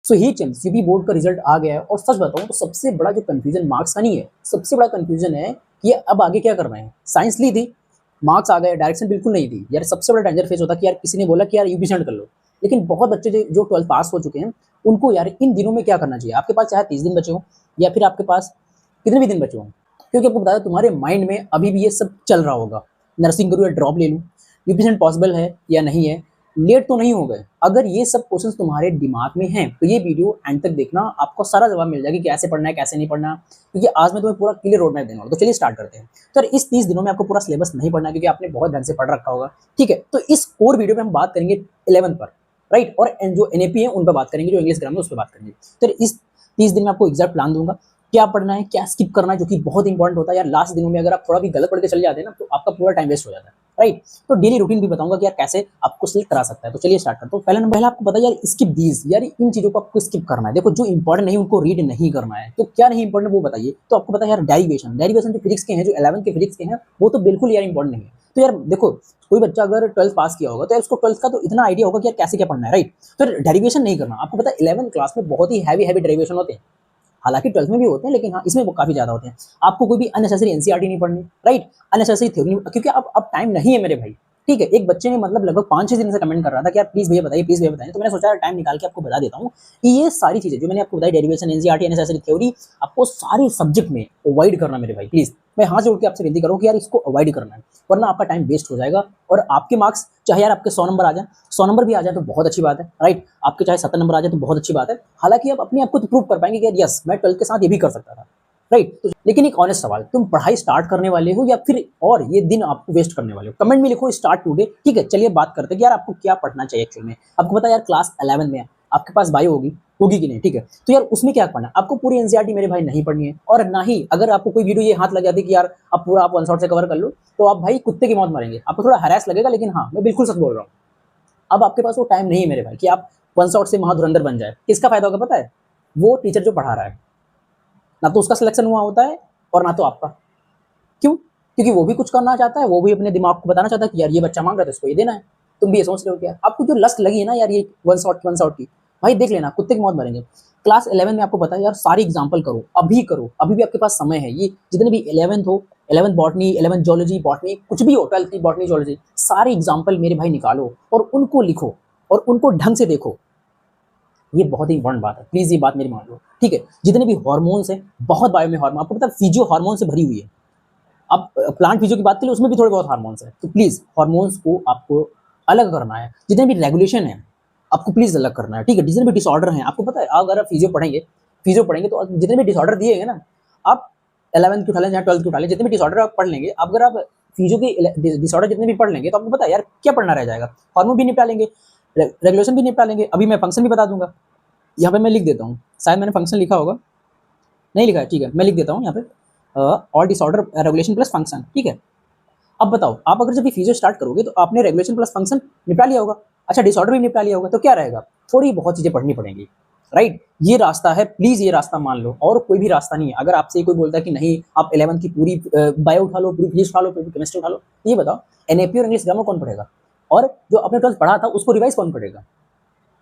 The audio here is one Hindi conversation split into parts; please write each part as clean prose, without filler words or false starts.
सो ही चेंज यूपी बोर्ड का रिजल्ट आ गया है और सच बताऊं तो सबसे बड़ा जो कंफ्यूजन मार्क्स का नहीं है, सबसे बड़ा कंफ्यूजन है कि अब आगे क्या करना है। साइंस ली थी, मार्क्स आ गए, डायरेक्शन बिल्कुल नहीं थी यार। सबसे बड़ा डेंजर फेज होता कि यार किसी ने बोला कि यार यूपी सेंड कर लो, लेकिन बहुत बच्चे जो 12th पास हो चुके हैं उनको यार इन दिनों में क्या करना चाहिए। आपके पास चाहे 30 दिन बचे हो या फिर आपके पास कितने भी दिन बचे हो, क्योंकि आपको बताया तुम्हारे माइंड में अभी भी ये सब चल रहा होगा, नर्सिंग करूँ या ड्रॉप ले लूँ, यूपी सेंड पॉसिबल है या नहीं है, लेट तो नहीं हो गए। अगर ये सब क्वेश्चंस तुम्हारे दिमाग में हैं तो ये वीडियो एंड तक देखना, आपको सारा जवाब मिल जाएगा कि कैसे पढ़ना है कैसे नहीं पढ़ना, क्योंकि आज मैं तुम्हें पूरा क्लियर रोड मैप देने वाला हूं। तो चलिए स्टार्ट करते हैं। तो इस 30 दिनों में आपको पूरा सिलेबस नहीं पढ़ना क्योंकि आपने बहुत ढंग से पढ़ रखा होगा, ठीक है। तो इस कोर वीडियो में हम बात करेंगे 11 पर, राइट, और जो एनएपी है उन पर बात करेंगे, जो इंग्लिश ग्रामर उस पर बात करेंगे। तो इस 30 दिन में आपको एग्जैक्ट प्लान दूंगा, क्या पढ़ना है क्या स्किप करना है, जो कि बहुत इंपॉर्टेंट होता है यार। लास्ट दिनों में अगर आप थोड़ा भी गलत पढ़ के चले जाते हैं ना तो आपका पूरा टाइम वेस्ट हो जाता है, राइट। तो डेली रूटीन भी बताऊंगा कि यार कैसे आपको सिलेक्ट करा सकता है। तो चलिए स्टार्ट करते हैं। पहला नंबर आपको पता है यार स्किप दीज, यार इन चीजों को आपको स्किप करना है। देखो जो इंपॉर्टेंट नहीं उनको रीड नहीं करना है। तो क्या नहीं इंपॉर्टेंट वो बताइए। तो आपको पता है यार डेरिवेशन जो फिजिक्स के हैं, जो 11th के फिजिक्स के हैं, वो तो बिल्कुल यार इंपॉर्टेंट नहीं है। तो यार देखो कोई बच्चा अगर 12th पास किया होगा तो यार उसको 12th का तो इतना आइडिया होगा कि यार कैसे क्या पढ़ना है, राइट। तो डेरिवेशन नहीं करना। आपको पता है 11th क्लास में बहुत ही हैवी डेरिवेशन होते हैं, हालांकि 12th में भी होते हैं लेकिन हाँ इसमें वो काफी ज्यादा होते हैं। आपको कोई भी अननेसेसरी एनसीईआरटी नहीं पढ़नी, राइट, अननेसेसरी थ्योरी, क्योंकि अब टाइम नहीं है मेरे भाई, ठीक है। एक बच्चे ने मतलब लगभग 5-6 दिन से कमेंट कर रहा था कि यार प्लीज भैया बताइए, प्लीज भैया बताइए। तो मैंने सोचा टाइम निकाल के आपको बता देता हूँ कि ये सारी चीजें जो मैंने आपको बताई, डेरिवेशन, एनसीईआरटी, अननेसेसरी थ्योरी, आपको सारी सब्जेक्ट में अवॉइड करना मेरे भाई, प्लीज। मैं हाथ जोड़ के आपसे विनती करूँ कि यार इसको अवॉइड करना है, वरना आपका टाइम वेस्ट हो जाएगा और आपके मार्क्स चाहे यार आपके 100 नंबर आ जाए, 100 नंबर भी आ जाए तो बहुत अच्छी बात है, राइट। आपके चाहे 70 नंबर आ जाए तो बहुत अच्छी बात है। हालांकि आप अपने आप को तो प्रूव कर पाएंगे कि यार यस मैं 12th के साथ ये भी कर सकता था, राइट। तो लेकिन एक ऑनेस्ट सवाल, तुम पढ़ाई स्टार्ट करने वाले हो या फिर और ये दिन आपको वेस्ट करने वाले हो? कमेंट में लिखो स्टार्ट टुडे, ठीक है। चलिए बात करते हैं कि यार आपको क्या पढ़ना चाहिए एक्चुअल में। आपको पता है यार क्लास 11 में आपके पास बायो होगी कि नहीं, ठीक है। तो यार उसमें क्या पढ़ना, आपको पूरी एनसीईआरटी मेरे भाई नहीं पढ़नी है, और ना ही अगर आपको कोई वीडियो ये हाथ लग जाती कि यार अब पूरा आप वन शॉट से कवर कर लो तो आप भाई कुत्ते की मौत मरेंगे, आपको थोड़ा हरास लगेगा, लेकिन हाँ मैं बिल्कुल सच बोल रहा हूँ। अब आपके पास वो टाइम नहीं है मेरे भाई कि आप वन शॉट से महाधुरंधर बन जाए। किसका फायदा होगा पता है? वो टीचर जो पढ़ा रहा है, ना तो उसका सिलेक्शन हुआ होता है और ना तो आपका। क्यों? क्योंकि वो भी कुछ करना चाहता है, वो भी अपने दिमाग को बताना चाहता है कि यार ये बच्चा मांग रहा था इसको ये देना है। तुम भी ये सोच रहे हो कि यार आपको जो लस्ट लगी है ना यार ये वन शॉट की, भाई देख लेना कुत्ते की मौत मरेंगे। क्लास 11 में आपको पता है यार सारी एग्जाम्पल करो, अभी भी आपके पास समय है। ये जितने भी 11th हो, 11th botany, 11th zoology, botany, कुछ भी हो, 12th की बॉटनी जोलॉजी, सारे एग्जाम्पल मेरे भाई निकालो और उनको लिखो और उनको ढंग से देखो। ये बहुत ही इंपॉर्टेंट बात है, प्लीज ये बात मेरी मान लो, ठीक है। जितने भी हार्मोन्स हैं, बहुत बायो में हार्मोन, आपको पता है फिजियो हार्मोन से भरी हुई है। अब प्लांट फिजियो की बात करें उसमें भी थोड़े बहुत हार्मोन्स हैं, तो प्लीज हार्मोन्स को आपको अलग करना है। जितने भी रेगुलेशन है आपको प्लीज अलग करना है, ठीक है। जितने भी डिसऑर्डर हैं, आपको पता है अगर आप फिजियो पढ़ेंगे तो जितने भी डिसऑर्डर दिए हैं ना, आप 11th की उठा लें या 12th की उठा लें, जितने भी डिसऑर्डर आप पढ़ लेंगे, अगर आप फिजियो के डिसऑर्डर जितने भी पढ़ लेंगे तो आपको पता है यार क्या पढ़ना रह जाएगा। हार्मोन भी निपटा लेंगे, रेगुलेशन भी निपटा लेंगे। अभी मैं फंक्शन भी बता दूंगा, यहाँ पे मैं लिख देता हूँ, शायद मैंने फंक्शन लिखा होगा, नहीं लिखा है, ठीक है मैं लिख देता हूँ यहाँ पे, all disorder regulation plus function, ठीक है। अब बताओ आप अगर जब भी फिजियो स्टार्ट करोगे तो आपने रेगुलेशन प्लस फंक्शन निपटा लिया होगा, अच्छा डिसऑर्डर भी निपटा लिया होगा, तो क्या रहेगा? थोड़ी बहुत चीजें पढ़नी पड़ेंगी, राइट। ये रास्ता है, प्लीज ये रास्ता मान लो, और कोई भी रास्ता नहीं है। अगर आपसे कोई बोलता है कि नहीं आप 11th की पूरी बायो उठा लो, पूरी फिजिक्स उठा लो, पूरी केमिस्ट्री उठा लो, तो ये बताओ एनएपी और इंग्लिश ग्रामर कौन पढ़ेगा, और जो अपने 12th पढ़ा था उसको रिवाइज कौन करेगा,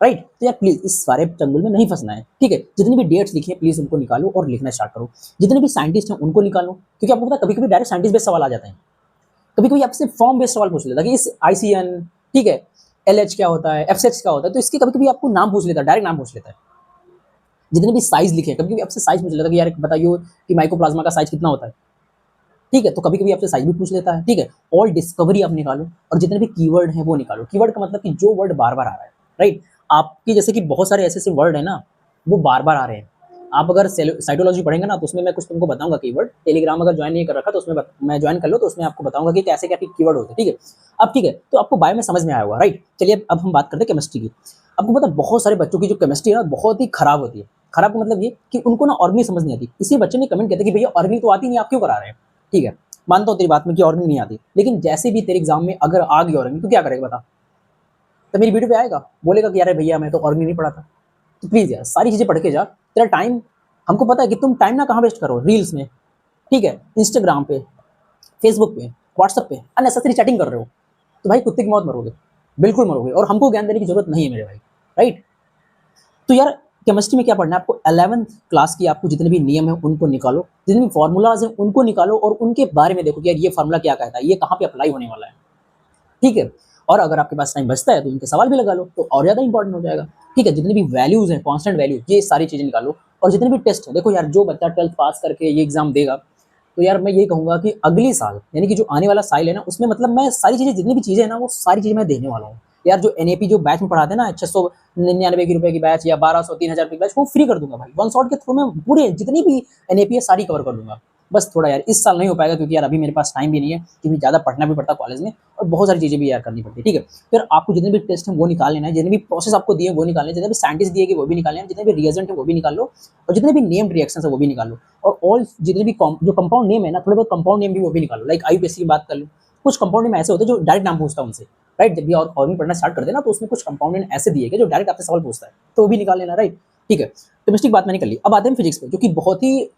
राइट। तो यार प्लीज इस सारे चंगुल में नहीं फंसना है, ठीक है। जितनी भी डेट्स लिखी है प्लीज उनको निकालो और लिखना स्टार्ट करो। जितने भी साइंटिस्ट हैं उनको निकालो, क्योंकि आपको पता है कभी कभी डायरेक्ट साइंटिस्ट बेस्ड सवाल आ जाते हैं, कभी कभी आपसे फॉर्म बेस्ड सवाल पूछ लेता है कि इस आईसीएन, ठीक है, एलएच क्या होता है, एफएच क्या होता है, तो इसके कभी कभी आपको नाम पूछ लेता है, डायरेक्ट नाम पूछ लेता है। जितने भी साइज लिखे हैं, कभी कभी आपसे साइज पूछ लेता है कि यार बताइए कि माइकोप्लाज्मा का साइज कितना होता है, ठीक है। तो कभी कभी आपसे साइज भी पूछ लेता है, ठीक है। ऑल डिस्कवरी आप निकालो और जितने भी कीवर्ड हैं वो निकालो। कीवर्ड का मतलब कि जो वर्ड बार बार आ रहा है, राइट। आपकी जैसे कि बहुत सारे ऐसे वर्ड है ना वो बार बार आ रहे हैं। आप अगर साइटोलॉजी पढ़ेंगे ना तो उसमें मैं कुछ तुमको बताऊंगा कीवर्ड। टेलीग्राम अगर ज्वाइन नहीं कर रखा तो उसमें मैं ज्वाइन कर लो तो उसमें आपको बताऊंगा कि कैसे क्या कीवर्ड होते हैं, ठीक है। अब ठीक है, तो आपको बायो में समझ में आया होगा, राइट। चलिए अब हम बात करते हैं केमिस्ट्री की। आपको पता है बहुत सारे बच्चों की जो केमिस्ट्री है ना बहुत ही खराब होती है। खराब का मतलब ये कि उनको ना ऑर्गेनिक समझ नहीं आती। इसी बच्चे ने कमेंट किया था कि भैया ऑर्गेनिक तो आती नहीं, आप क्यों करा रहे हैं, ठीक है। मानता हूँ तेरी बात में कि ऑर्गेनिक नहीं आती, लेकिन जैसे भी तेरे एग्जाम में अगर आ गई ऑर्गेनिक तो क्या करेगा बता? तो मेरी वीडियो पे आएगा, बोलेगा कि यार भैया मैं तो ऑर्गेनिक नहीं पढ़ा था। तो प्लीज यार सारी चीजें पढ़ के जा। तेरा टाइम, हमको पता है कि तुम टाइम ना कहाँ वेस्ट करो, रील्स में, ठीक है, इंस्टाग्राम पे, फेसबुक पे, व्हाट्सएप पे अननेसेसरी चैटिंग कर रहे हो, तो भाई कुत्ते की मौत मरोगे, बिल्कुल मरोगे, और हमको ज्ञान देने की जरूरत नहीं है मेरे भाई, राइट। तो यार केमिस्ट्री में क्या पढ़ना है आपको, 11th क्लास की आपको जितने भी नियम है उनको निकालो, जितने भी फार्मूलाज हैं उनको निकालो और उनके बारे में देखो कि यार ये फार्मूला क्या कहता है, ये कहाँ पे अप्लाई होने वाला है, ठीक है। और अगर आपके पास टाइम बचता है तो इनके सवाल भी लगा लो, तो और ज़्यादा इंपॉर्टेंट हो जाएगा, ठीक है। जितनी भी वैल्यूज़ हैं, कांस्टेंट वैल्यू, ये सारी चीज़ें निकालो। और जितने भी टेस्ट हैं, देखो यार जो बच्चा 12th पास करके ये एग्ज़ाम देगा, तो यार मैं ये कहूँगा कि अगले साल यानी कि जो आने वाला साल है ना, उसमें मतलब मैं सारी चीज़ें जितनी भी चीज़ें हैं ना, वो सारी चीज़ें मैं देने वाला हूँ। यार जो एनएपी जो बैच में पढ़ाते हैं ना, 699 रुपए की बैच या 1200 3000 की बैच, वो फ्री कर दूंगा भाई, वन शॉट के थ्रू में पूरे जितनी भी एनएपी है सारी कवर कर दूंगा। बस थोड़ा यार इस साल नहीं हो पाएगा क्योंकि यार अभी मेरे पास टाइम भी नहीं है, क्योंकि ज़्यादा पढ़ना भी पड़ता है कॉलेज में और बहुत सारी चीज़ें भी यार करनी पड़ती है, ठीक है। फिर आपको जितने भी टेस्ट हैं वो निकाल लेना है, जितने भी प्रोसेस आपको दिए वो निकालने, जितने भी साइंटिस्ट दिए गए वो भी निकाल लेना, जितने भी रिएजेंट है वो भी निकाल लो और जितने भी नेम्ड रिएक्शंस है वो भी निकाल लो। और ऑल जितने भी जो कंपाउंड नेम है ना, थोड़े बहुत कंपाउंड नेम भी वो भी निकालो। लाइक आईयूपीएससी की बात कर लो, कुछ कंपाउंड नेम ऐसे होते हैं जो डायरेक्ट नाम पूछता है उनसे, राइट। जब भी और फॉर्मूला पढ़ना स्टार्ट कर देना तो उसमें कुछ कंपाउंड नेम ऐसे दिए गए जो डायरेक्ट आपसे सवाल पूछता है, तो वो भी निकाल लेना, राइट, ठीक है। केमिस्ट्री की बात मैंने कर ली। अब आते हैं फिजिक्स पे, जो कि बहुत ही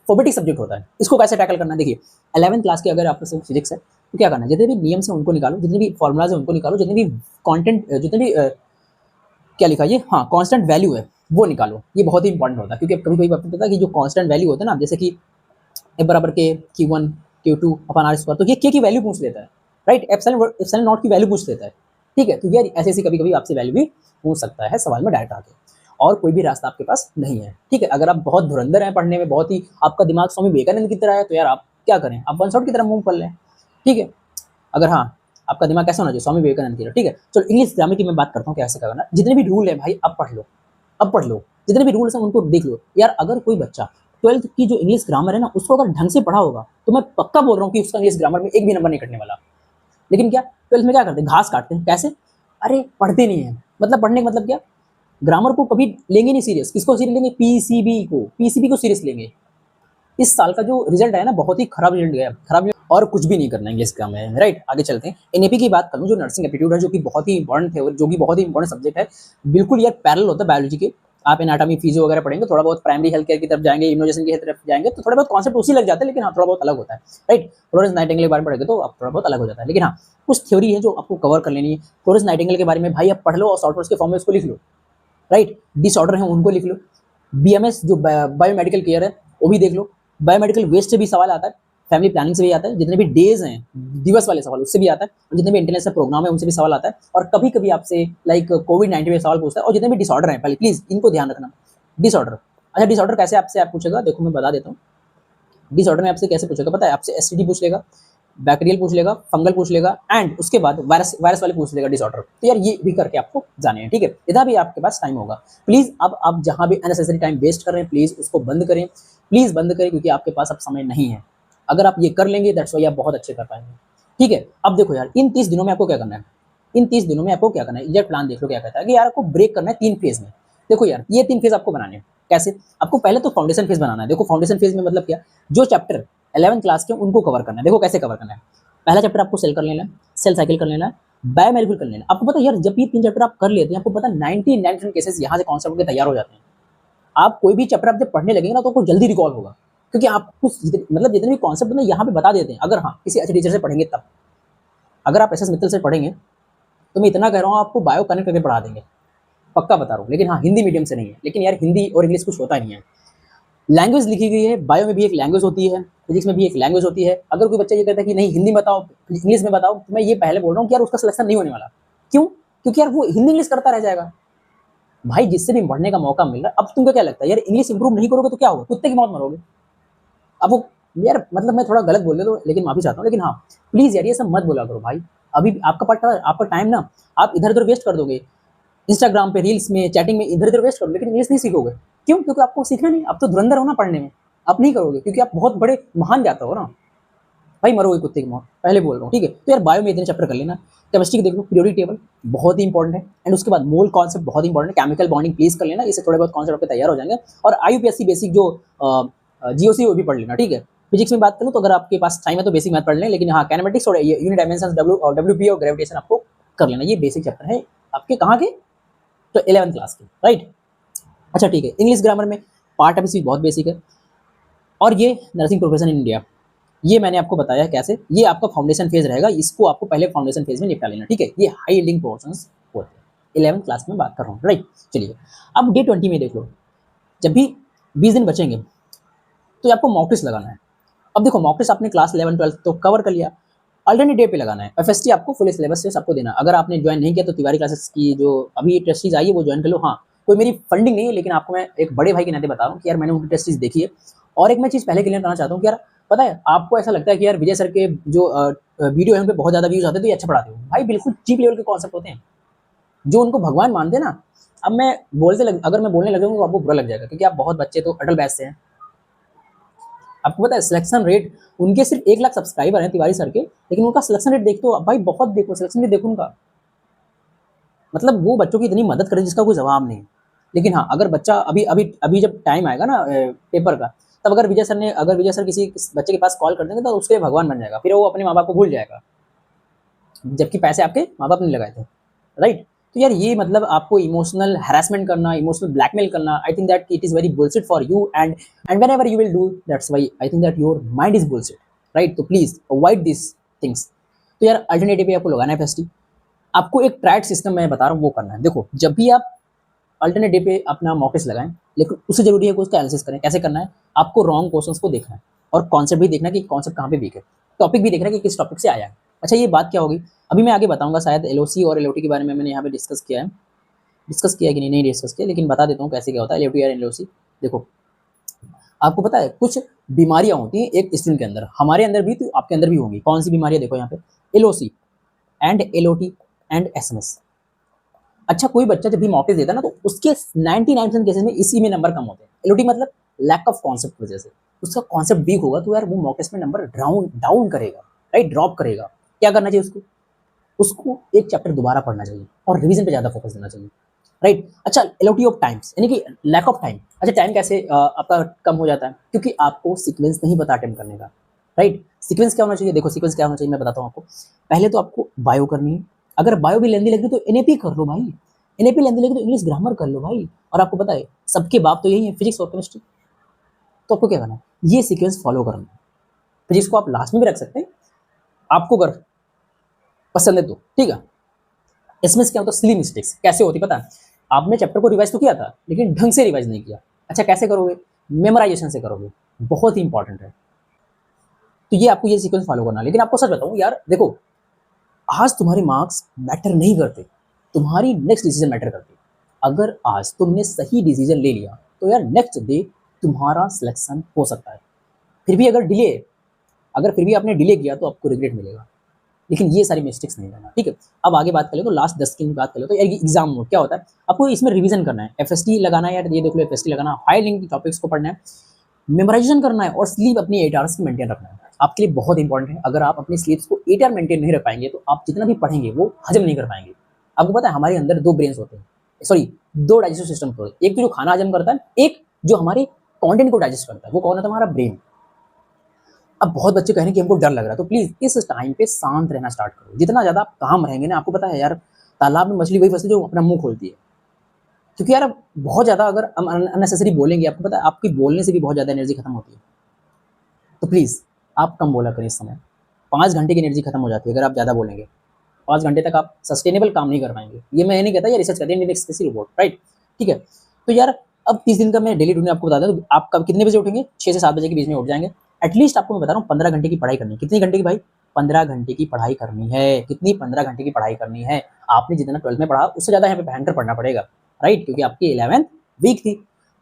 फोमेटिक सब्जेक्ट होता है। इसको कैसे टैकल करना है, देखिए 11th क्लास के अगर आपके से फिजिक्स है तो क्या करना है, जितने भी नियम्स हैं उनको निकालो, जितने भी फॉर्मूलाज हैं उनको निकालो, जितने भी कंटेंट, जितने भी क्या लिखा है ये, हाँ कांस्टेंट वैल्यू है वो निकालो। ये बहुत ही इंपॉर्टेंट होता है क्योंकि कभी कभी आपको पता है कि जो कांस्टेंट वैल्यू होता है ना, जैसे कि ए बराबर के Q1 Q2 upon are square, तो ये के की वैल्यू पूछ लेता है, राइट। एप्सिलॉन नॉट की वैल्यू पूछ लेता है, ठीक है। तो यार ऐसे ऐसे कभी कभी आपसे वैल्यू भी पूछ सकता है सवाल में डायरेक्ट आके, और कोई भी रास्ता आपके पास नहीं है, ठीक है। अगर आप बहुत धुरंधर हैं पढ़ने में, बहुत ही आपका दिमाग स्वामी विवेकानंद की तरह है, तो यार आप क्या करें, आप वन शॉट की तरह मूव कर लें, ठीक है। अगर हाँ आपका दिमाग कैसा होना चाहिए, स्वामी विवेकानंद की तरह, ठीक है। चलो इंग्लिश ग्रामर की मैं बात करता हूँ कैसे करना। जितने भी रूल है भाई अब पढ़ लो, अब पढ़ लो, जितने भी रूल्स हैं उनको देख लो। यार अगर कोई बच्चा 12th की जो इंग्लिश ग्रामर है ना उसको अगर ढंग से पढ़ा होगा तो मैं पक्का बोल रहा हूँ कि उसका इंग्लिश ग्रामर में एक भी नंबर नहीं कटने वाला। लेकिन क्या 12th में क्या करते हैं, घास काटते हैं, कैसे, अरे पढ़ते नहीं है, मतलब पढ़ने का मतलब क्या, ग्रामर को कभी लेंगे नहीं सीरियस। किसको सीरियस लेंगे, पीसीबी को सीरियस लेंगे। इस साल का जो रिजल्ट है ना बहुत ही खराब रिजल्ट गया, खराब। और कुछ भी नहीं करना है इंग्लिश ग्रामर में, राइट। आगे चलते हैं। एनएपी की बात करूँ, जो नर्सिंग एप्टीट्यूड है, जो कि बहुत ही इंपॉर्टेंट है और जो कि बहुत ही इंपॉर्टेंट सब्जेक्ट है, बिल्कुल यार पैरेलल होता है बायोलॉजी के। आप एनाटॉमी फिजियो वगैरह पढ़ेंगे, थोड़ा बहुत प्राइमरी हेल्थ केयर की तरफ जाएंगे, इम्यूनाइजेशन की तरफ जाएंगे, तो थोड़ा बहुत कॉन्सेप्ट उसी लग जाता है, लेकिन हाँ थोड़ा बहुत अलग होता है, राइट। फ्लोरेंस नाइटिंगेल के बारे में पढ़ेंगे तो आप थोड़ा बहुत अलग हो जाता है, लेकिन हाँ कुछ थ्योरी है जो आपको कवर कर लेनी है। फ्लोरेंस नाइटिंगेल के बारे में भाई आप पढ़ लो और शॉर्ट नोट्स के फॉर्म में उसको लिख लो, राइट। डिसऑर्डर है उनको लिख लो। बीएमएस जो बायोमेडिकल केयर है वो भी देख लो। बायोमेडिकल वेस्ट से भी सवाल आता है, फैमिली प्लानिंग से भी आता है, जितने भी डेज हैं दिवस वाले सवाल उससे भी आता है, और जितने भी इंटरनेशनल प्रोग्राम है उनसे भी सवाल आता है, और कभी कभी आपसे लाइक कोविड-19 में सवाल पूछता है। और जितने भी डिसऑर्डर हैं पहले प्लीज इनको ध्यान रखना। डिसऑर्डर, अच्छा डिसऑर्डर कैसे आपसे आप पूछेगा, देखो मैं बता देता हूँ। डिसऑर्डर में आपसे कैसे पूछेगा पता है, आपसे एसटीडी पूछ लेगा, बैक्टीरियल पूछ लेगा, फंगल पूछ लेगा, एंड उसके बाद वायरस वाले पूछ लेगा डिसऑर्डर। तो यार ये भी करके आपको जाने हैं, ठीक है। इधर भी आपके पास टाइम होगा, प्लीज अब आप जहां भी अननेसेसरी टाइम वेस्ट कर रहे हैं प्लीज उसको बंद करें, प्लीज बंद करें, क्योंकि आपके पास अब समय नहीं है। अगर आप ये कर लेंगे दैट्स वाई आप बहुत अच्छे कर पाएंगे, ठीक है। अब देखो यार इन 30 दिनों में आपको क्या करना है, इन 30 दिनों में आपको क्या करना है, ये प्लान देख लो क्या कहता है कि यार आपको ब्रेक करना है 3 फेज में। देखो यार ये 3 फेज आपको बनाने हैं, कैसे, आपको पहले तो फाउंडेशन फेज बनाना है। देखो फाउंडेशन फेज में मतलब क्या, जो चैप्टर 11th क्लास के उनको कवर करना है। देखो कैसे कवर करना है, पहला चैप्टर आपको सेल कर लेना है, सेल साइकिल कर लेना है, बायोमोलिक्यूल कर लेना है। आपको पता है यार जब ये 3 चैप्टर आप कर लेते हैं, आपको पता है 99% केसेस यहाँ से कॉन्सेप्ट के तैयार हो जाते हैं। आप कोई भी चैप्टर आप जब पढ़ने लगेंगे ना तो आपको जल्दी रिकॉल होगा, क्योंकि आप कुछ मतलब जितने भी कॉन्सेप्ट ना यहाँ पे बता देते हैं। अगर हाँ किसी अच्छे टीचर से पढ़ेंगे तब, अगर आप एस एस मित्तल से पढ़ेंगे तो मैं इतना कह रहा हूँ आपको बायो कनेक्ट करके पढ़ा देंगे, पक्का बता रहा हूँ। लेकिन हाँ हिंदी मीडियम से नहीं है, लेकिन यार हिंदी और इंग्लिश कुछ होता नहीं है। लैंग्वेज लिखी गई है, बायो में भी एक लैंग्वेज होती है, फिजिक्स में भी एक लैंग्वेज होती है। अगर कोई बच्चा ये कहता है कि नहीं हिंदी बताओ इंग्लिश में बताओ, तो मैं ये पहले बोल रहा हूँ कि यार उसका सिलेक्शन नहीं होने वाला। क्यों, क्योंकि यार वो हिंदी इंग्लिश करता रह जाएगा। भाई जिससे भी पढ़ने का मौका मिल रहा है, अब तुमको क्या लगता है यार इंग्लिश इंप्रूव नहीं करोगे तो क्या होगा, कुत्ते की मौत मरोगे। अब वो यार मतलब मैं थोड़ा गलत बोल रहा हूँ लेकिन माफी चाहता हूँ, लेकिन हाँ प्लीज यार ये सब मत बोला करो भाई। अभी आपका टाइम ना आप इधर उधर वेस्ट कर दोगे, इंस्टाग्राम पे रील्स में चैटिंग में इधर उधर वेस्ट करोगे, लेकिन इंग्लिश नहीं सीखोगे। क्यों, क्योंकि आपको सीखना नहीं, आप तो धुरंधर हो ना पढ़ने में, आप नहीं करोगे क्योंकि आप बहुत बड़े महान जाता हो ना भाई, मरोगे कुत्ते की मौत, पहले बोल रहा हूँ, ठीक है। तो यार बायो में इतने चैप्टर कर लेना। केमिस्ट्री की देख लो, पीरियोडिक टेबल बहुत ही इंपॉर्टेंट है, एंड उसके बाद मोल कॉन्सेप्ट बहुत इंपॉर्टेंट है, केमिकल बॉन्डिंग प्लीज कर लेना, इससे थोड़े बहुत कॉन्सेप्ट आपके तैयार हो जाएंगे। और आईयूपीएससी बेसिक जो जीओसी वो भी पढ़ लेना, ठीक है। फिजिक्स में बात करूँ तो अगर आपके पास टाइम है तो बेसिक मैथ पढ़ लें, लेकिन हाँ कैनेमेटिक्स और यूनिट डायमेंशंस डब्ल्यूपी और ग्रेविटेशन आपको कर लेना, ये बेसिक चैप्टर है आपके कहाँ के, तो 11th क्लास के, राइट। अच्छा ठीक है, इंग्लिश ग्रामर में पार्ट ऑफ बहुत बेसिक है, और ये नर्सिंग प्रोफेशन इन इंडिया, ये मैंने आपको बताया कैसे, ये आपका फाउंडेशन फेज रहेगा, इसको आपको पहले फाउंडेशन फेज में निपटा लेना, ठीक है। ये हाई लिंक पोर्शंस होते हैं, 11th क्लास में बात कर रहा हूँ, राइट। चलिए अब डे 20 में देख लो, जब भी 20 दिन बचेंगे तो आपको मॉक टेस्ट लगाना है। अब देखो मॉक टेस्ट आपने क्लास 11 12 तो कवर कर लिया, अल्टरनेट डे पे लगाना है। एफएसटी आपको फुल सिलेबस से आपको देना। अगर आपने ज्वाइन नहीं किया तो तिवारी क्लासेस की जो अभी टेस्टीज आई है वो ज्वाइन कर लो। हाँ, कोई मेरी फंडिंग नहीं है, लेकिन आपको मैं एक बड़े भाई के नाते बता रहा हूँ कि यार मैंने उनकी टेस्टीज देखी है। और एक मैं चीज़ पहले क्लियर करना चाहता हूँ कि यार पता है आपको ऐसा लगता है कि यार विजय सर के जो वीडियो है उन पे बहुत ज़्यादा व्यूज आते हैं तो ये अच्छा पढ़ाते हो। भाई बिल्कुल चीप लेवल के कॉन्सेप्ट होते हैं, जो उनको भगवान मानते हैं ना। अब मैं अगर मैं बोलने लग जाऊँगा तो आपको बुरा लग जाएगा, क्योंकि आप बहुत बच्चे तो अटल बैच से हैं। आपको पता है सिलेक्शन रेट, उनके सिर्फ 1 लाख सब्सक्राइबर हैं तिवारी सर के, लेकिन उनका सिलेक्शन रेट देखो भाई, बहुत देखो सिलेक्शन रेट देखो उनका। मतलब वो बच्चों की इतनी मदद करे जिसका कोई जवाब नहीं। लेकिन हाँ, अगर बच्चा अभी अभी अभी जब टाइम आएगा ना पेपर का, तब अगर विजय सर किसी बच्चे के पास कॉल कर देंगे तो उसके भगवान बन जाएगा, फिर वो अपने माँ बाप को भूल जाएगा, जबकि पैसे आपके माँ बाप ने लगाए थे, राइट। तो यार ये मतलब आपको इमोशनल हैरेसमेंट करना, इमोशनल ब्लैकमेल करना, I think that it is very bullshit for you and whenever you will do that's why I think that your mind is bullshit, right. तो प्लीज अवॉइड दिस थिंग्स। तो यार अल्टरनेटिव पे आपको लगाना है फेस्टी। आपको एक ट्रैक सिस्टम मैं बता रहा हूँ वो करना है। देखो जब भी आप अल्टरनेट डे पे अपना मॉक टेस्ट लगाएं, लेकिन उससे जरूरी है कि उसका एनालिसिस करें। कैसे करना है, आपको रॉन्ग क्वेश्चंस को देखना है और कॉन्सेप्ट भी देखना है कि कॉन्सेप्ट कहाँ पे वीक है, टॉपिक भी देखना है कि किस टॉपिक से आया है। अच्छा ये बात क्या होगी, अभी मैं आगे बताऊंगा। शायद एलओसी और एलओटी के बारे में मैंने यहाँ पे डिस्कस किया है कि नहीं डिस्कस किया, लेकिन बता देता हूँ कैसे क्या होता है एलओटी और एलओसी। देखो आपको पता है कुछ बीमारियां होती हैं एक स्टूडेंट के अंदर, हमारे अंदर भी तो आपके अंदर भी होंगी। कौन सी बीमारियां, देखो यहाँ पे LOC and LOT and SMS. अच्छा कोई बच्चा जब भी मॉक टेस्ट देता है ना तो उसके 99% केसेस में इसी में नंबर कम होते हैं। एलओटी मतलब लैक ऑफ कॉन्सेप्ट की वजह से, उसका कॉन्सेप्ट वीक होगा तो यार वो मॉक टेस्ट में नंबर डाउन करेगा, राइट, ड्रॉप करेगा। क्या करना चाहिए उसको, उसको एक चैप्टर दोबारा पढ़ना चाहिए और रिवीजन पे ज्यादा फोकस देना चाहिए, राइट। अच्छा एलओटी ऑफ टाइम्स यानी कि लैक ऑफ टाइम। अच्छा टाइम कैसे आपका कम हो जाता है, क्योंकि आपको सीक्वेंस नहीं पता अटेम्प्ट करने का, राइट। सीक्वेंस क्या होना चाहिए, देखो सीक्वेंस क्या होना चाहिए मैं बताता हूँ आपको। पहले तो आपको बायो करनी है, अगर बायो भी लेंदी लग रही तो एनएपी कर लो भाई, एनएपी लेंदी लगी तो इंग्लिश ग्रामर कर लो भाई। और आपको पता है सबके बाप तो यही है, फिजिक्स और केमिस्ट्री। तो आपको क्या करना है, ये सीक्वेंस फॉलो करना है। फिजिक्स को आप लास्ट में भी रख सकते हैं, आपको अगर पसंद है तो, ठीक है। इसमें क्या होता है, सिली मिस्टेक्स कैसे होती पता है, आपने चैप्टर को रिवाइज तो किया था लेकिन ढंग से रिवाइज नहीं किया। अच्छा कैसे करोगे, मेमोराइजेशन से करोगे, बहुत ही इंपॉर्टेंट है। तो ये आपको ये सीक्वेंस फॉलो करना है। लेकिन आपको सच बताऊं यार, देखो आज तुम्हारे मार्क्स मैटर नहीं करते, तुम्हारी नेक्स्ट डिसीजन मैटर करती है। अगर आज तुमने सही डिसीजन ले लिया तो यार नेक्स्ट डे तुम्हारा सिलेक्शन हो सकता है। फिर भी अगर डिले, अगर फिर भी आपने डिले किया तो आपको रिग्रेट मिलेगा। लेकिन ये सारी मिस्टेक्स नहीं करना, ठीक है। अब आगे बात करें तो लास्ट 10 की बात करें तो यार एग्जाम मोड क्या होता है, आपको इसमें रिवीजन करना है, एफएसटी लगाना है यार, ये देख लो एफएसटी लगाना, हाई लिंक टॉपिक्स को पढ़ना है, मेमोराइजेशन करना है और स्लीप अपनी 8 आवर्स की मेंटेन रखना है। आपके लिए बहुत इंपॉर्टेंट है। अगर आप अपनी स्लीप्स को 8 आवर मेंटेन नहीं रख पाएंगे तो आप जितना भी पढ़ेंगे वो हजम नहीं कर पाएंगे। आपको पता है हमारे अंदर 2 ब्रेन्स होते हैं, सॉरी 2 डाइजेस्टिव सिस्टम होते हैं, एक तो जो खाना हजम करता है, एक जो हमारे कंटेंट को डाइजेस्ट करता है, वो कौन होता है, हमारा ब्रेन। अब बहुत बच्चे कह रहे हैं कि हमको डर लग रहा है, तो प्लीज इस टाइम पे शांत रहना स्टार्ट करो। जितना ज्यादा आप काम रहेंगे ना, आपको पता है यार तालाब में मछली वही फंसती है जो अपना मुंह खोलती है। क्योंकि यार बहुत ज्यादा अगर हम अननेसेसरी बोलेंगे, आपको पता है आपकी बोलने से भी बहुत ज्यादा एनर्जी खत्म होती है। तो प्लीज आप कम बोला करें इस समय। 5 घंटे की एनर्जी खत्म हो जाती है अगर आप ज्यादा बोलेंगे। 5 घंटे तक आप सस्टेनेबल काम नहीं कर पाएंगे। ये मैं नहीं कहता, ये रिसर्च करते हैं इंडियन एक्सप्रेस रिपोर्ट, राइट, ठीक है। तो यार अब 30 दिन का मैं डेली रूटीन आपको बता दूं, तो आप कब कितने बजे उठेंगे, 6 से 7 बजे के बीच में उठ जाएंगे। एटलीस्ट आपको मैं बता रहा हूँ 15 घंटे की पढ़ाई करनी है। कितनी घंटे की भाई, 15 घंटे की पढ़ाई करनी है। कितनी, 15 घंटे की पढ़ाई करनी है। आपने जितना 12th में पढ़ा उससे ज्यादा यहाँ पे भयंकर पढ़ना पड़ेगा, राइट, क्योंकि आपकी 11th वीक थी,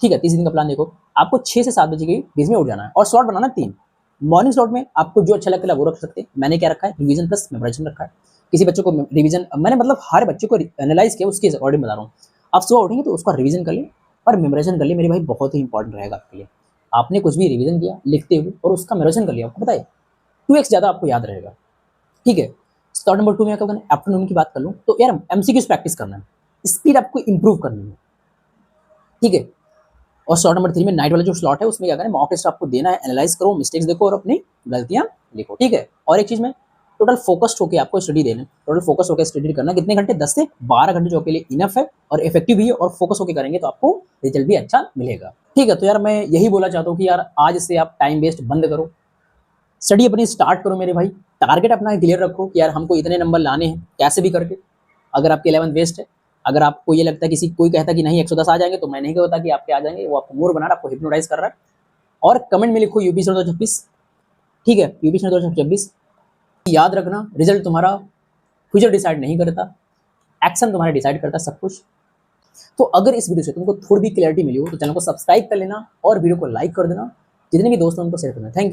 ठीक है। 30 दिन का प्लान देखो, आपको 6 से 7 बजे के बीच में उठ जाना है और स्लॉट बनाना 3। मॉर्निंग स्लॉट में आपको जो अच्छा लगता है वो रख सकते हैं। मैंने क्या रखा है, रिवीजन प्लस मेमोराइजेशन रखा है। किसी बच्चे को रिवीजन, मैंने मतलब हर बच्चे को एनालाइज किया, उसके अकॉर्डिंग बता रहा हूँ। आप सुबह उठेंगे तो उसका रिवीजन कर ले और मेमोराइजेशन कर ले, मेरे भाई बहुत ही इंपॉर्टेंट रहेगा आपके लिए। आपने कुछ भी रिवीजन किया लिखते हुए और उसका मेमोराइजेशन कर लिया, आपको पता है 2x ज़्यादा आपको याद रहेगा, ठीक है। स्लॉट नंबर 2 में क्या करना है, आफ्टरनून की बात कर लूँ तो यार एमसीक्यूज प्रैक्टिस करना है, स्पीड आपको इंप्रूव करनी है, ठीक है। और स्लॉट नंबर 3 में नाइट वाला जो स्लॉट है उसमें क्या करें, मॉक टेस्ट आपको देना है, एनालाइज करो, मिस्टेक्स देखो और अपनी गलतियां लिखो, ठीक है। और एक चीज में टोटल फोकस्ड होकर आपको स्टडी देना, टोटल फोकस होकर स्टडी करना। कितने घंटे, 10 से 12 घंटे, जो आपके लिए इनफ है और इफेक्टिव भी है, और फोकस होकर करेंगे तो आपको रिजल्ट भी अच्छा मिलेगा, ठीक है। तो यार मैं यही बोला चाहता हूँ कि यार आज से आप टाइम वेस्ट बंद करो, स्टडी अपनी स्टार्ट करो मेरे भाई। टारगेट अपना क्लियर रखो कि यार हमको इतने नंबर लाने हैं कैसे भी करके। अगर आपकी 11th वेस्ट है अगर आपको ये लगता है किसी कोई कहता है कि नहीं 110 आ जाएंगे, तो मैं नहीं कहता कि आपके आ जाएंगे, वो आपको मोर बना रहा है, आपको हिप्नोटाइज कर रहा है। और कमेंट में लिखो यूपी 2026, ठीक है, यूपी 2026। याद रखना, रिजल्ट तुम्हारा फ्यूचर डिसाइड नहीं करता, एक्शन तुम्हारा डिसाइड करता है सब कुछ। तो अगर इस वीडियो से तुमको थोड़ी भी क्लैरिटी मिली हो तो चैनल को सब्सक्राइब कर लेना और वीडियो को लाइक कर देना, जितने भी दोस्त हैं उनको शेयर करना। Thank you.